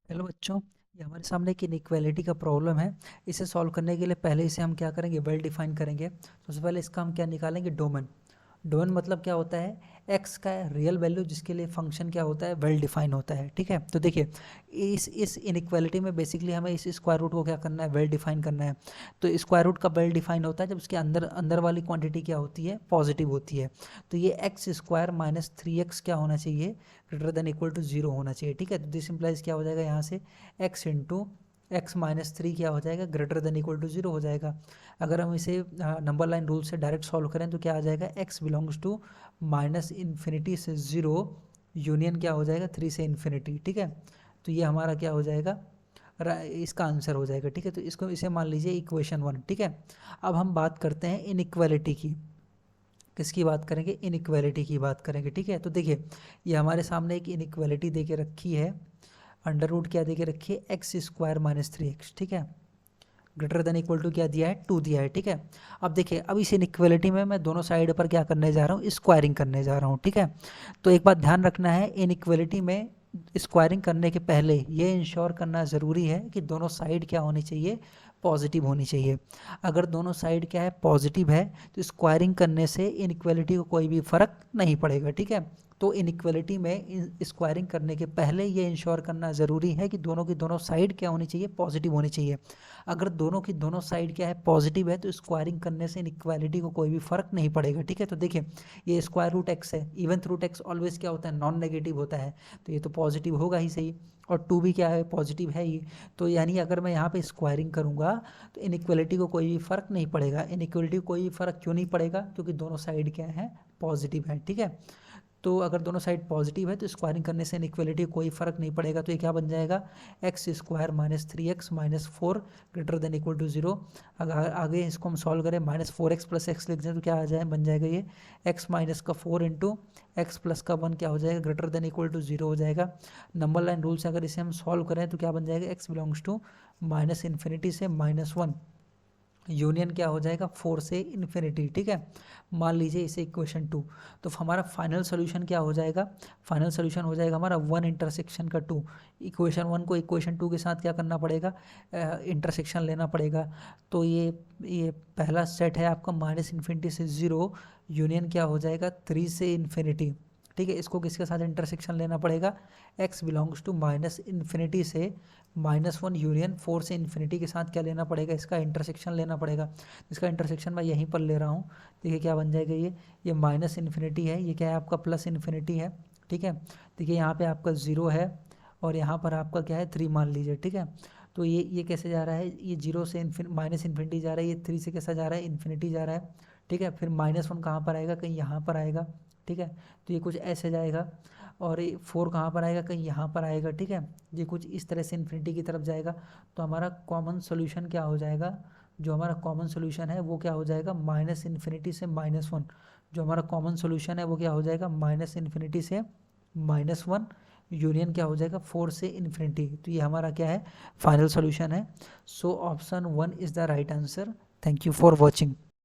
Hello बच्चों, ये हमारे सामने एक इनइक्वालिटी का प्रॉब्लम है। इसे सॉल्व करने के लिए पहले इसे हम क्या करेंगे, वेल डिफाइन करेंगे। सबसे पहले इसका हम क्या निकालेंगे, डोमेन। डोमेन मतलब क्या होता है, एक्स का रियल वैल्यू जिसके लिए फंक्शन क्या होता है, वेल डिफाइन होता है। ठीक है, तो देखिए इस इनइक्वालिटी में बेसिकली हमें इस स्क्वायर रूट को क्या करना है, वेल डिफाइन करना है। तो स्क्वायर रूट का वेल डिफाइन होता है जब उसके अंदर अंदर वाली क्वांटिटी क्या होती है, पॉजिटिव होती है। तो ये एक्स स्क्वायर माइनस 3x क्या होना चाहिए, ग्रेटर देन इक्वल टू 0 होना चाहिए। ठीक है, तो दिस इम्प्लाइज क्या हो जाएगा यहाँ से, एक्स इंटू एक्स माइनस 3 क्या हो जाएगा, ग्रेटर देन इक्वल टू 0 हो जाएगा। अगर हम इसे नंबर लाइन रूल से डायरेक्ट सॉल्व करें तो क्या आ जाएगा, x belongs to minus infinity से 0 यूनियन क्या हो जाएगा, 3 से इन्फिनिटी। ठीक है, तो ये हमारा क्या हो जाएगा, इसका आंसर हो जाएगा। ठीक है, तो इसको इसे मान लीजिए इक्वेशन 1। ठीक है, अब हम बात करते हैं इनइक्वालिटी की। किसकी बात करेंगे, इनइक्वालिटी की बात करेंगे। ठीक है, तो देखिए ये हमारे सामने एक इनइक्वालिटी दे के रखी है। अंडर रूट क्या दे के रखी है, एक्स स्क्वायर माइनस 3x। ठीक है, ग्रेटर देन इक्वल टू क्या दिया है, 2 दिया है। ठीक है, अब देखिए अब इस इनइक्वालिटी में मैं दोनों साइड पर क्या करने जा रहा हूँ, स्क्वायरिंग करने जा रहा हूँ। ठीक है, तो एक बात ध्यान रखना है, इनइक्वालिटी में स्क्वायरिंग करने के पहले ये इंश्योर करना ज़रूरी है कि दोनों साइड क्या होनी चाहिए, पॉजिटिव होनी चाहिए। अगर दोनों साइड क्या है, पॉजिटिव है, तो स्क्वायरिंग करने से इनइक्वालिटी को कोई भी फ़र्क नहीं पड़ेगा। ठीक है, तो इनइक्वालिटी में स्क्वायरिंग करने के पहले ये इंश्योर करना ज़रूरी है कि दोनों की दोनों साइड क्या होनी चाहिए, पॉजिटिव होनी चाहिए। अगर दोनों की दोनों साइड क्या है, पॉजिटिव है, तो स्क्वायरिंग करने से इनइक्वालिटी को कोई भी फ़र्क नहीं पड़ेगा। ठीक है, तो देखिए ये स्क्वायर रूट एक्स है, इवन रूट एक्स ऑलवेज क्या होता है, नॉन नेगेटिव होता है, तो ये तो पॉजिटिव होगा ही सही। और 2 भी क्या है, पॉजिटिव है ही। तो यानी अगर मैं यहाँ पे स्क्वायरिंग करूँगा तो इनइक्वालिटी को कोई भी फ़र्क नहीं पड़ेगा। इनइक्वालिटी को कोई भी फ़र्क क्यों नहीं पड़ेगा, क्योंकि दोनों साइड क्या है, पॉजिटिव है। ठीक है, तो अगर दोनों साइड पॉजिटिव है तो स्क्वायरिंग करने से इनइक्वालिटी कोई फर्क नहीं पड़ेगा। तो ये क्या बन जाएगा, x square minus 3x minus 4 greater than equal to 0। अगर आगे इसको हम सॉल्व करें, माइनस 4x प्लस एक्स लिख दें तो क्या आ जाए, बन जाएगा ये एक्स माइनस का 4 इंटू एक्स प्लस का 1 क्या हो जाएगा, ग्रेटर देन इक्वल टू 0 हो जाएगा। नंबर लाइन रूल से अगर इसे हम सॉल्व करें तो क्या बन जाएगा, x belongs to minus infinity से -1 यूनियन क्या हो जाएगा, 4 से इन्फिनिटी। ठीक है, मान लीजिए इसे इक्वेशन 2। तो हमारा फाइनल सोल्यूशन क्या हो जाएगा, फाइनल सोल्यूशन हो जाएगा हमारा 1 इंटरसेक्शन का 2। इक्वेशन 1 को इक्वेशन 2 के साथ क्या करना पड़ेगा, इंटरसेक्शन लेना पड़ेगा। तो ये पहला सेट है आपका माइनस इन्फिनिटी से 0 यूनियन क्या हो जाएगा, 3 से इन्फिनिटी। ठीक है, इसको किसके साथ इंटरसेक्शन लेना पड़ेगा, x belongs to minus infinity से -1 यूनियन 4 से इन्फिनिटी के साथ क्या लेना पड़ेगा, इसका इंटरसेक्शन लेना पड़ेगा। इसका इंटरसेक्शन मैं यहीं पर ले रहा हूँ। देखिए क्या बन जाएगा, ये माइनस इन्फिनिटी है, ये क्या है आपका प्लस इन्फिनिटी है। ठीक है, देखिए यहाँ पे आपका 0 है और यहाँ पर आपका क्या है, 3 मान लीजिए। ठीक है, तो ये कैसे जा रहा है, ये 0 से माइनस इन्फिनिटी जा रहा है, ये 3 से कैसा जा रहा है, इन्फिनिटी जा रहा है। ठीक है, फिर -1 कहाँ पर आएगा, कहीं यहाँ पर आएगा। ठीक है, तो ये कुछ ऐसे जाएगा। और ये 4 कहाँ पर आएगा, कहीं यहाँ पर आएगा। ठीक है, ये कुछ इस तरह से इन्फिनिटी की तरफ जाएगा। तो हमारा कॉमन सोल्यूशन क्या हो जाएगा, जो हमारा कॉमन सोल्यूशन है वो क्या हो जाएगा, माइनस इन्फिनिटी से -1। जो हमारा कॉमन सोल्यूशन है वो क्या हो जाएगा, माइनस इन्फिनिटी से -1 यूनियन क्या हो जाएगा, 4 से इन्फिनिटी। तो ये हमारा क्या है, फाइनल सोल्यूशन है। So option 1 is the right answer. Thank you for watching.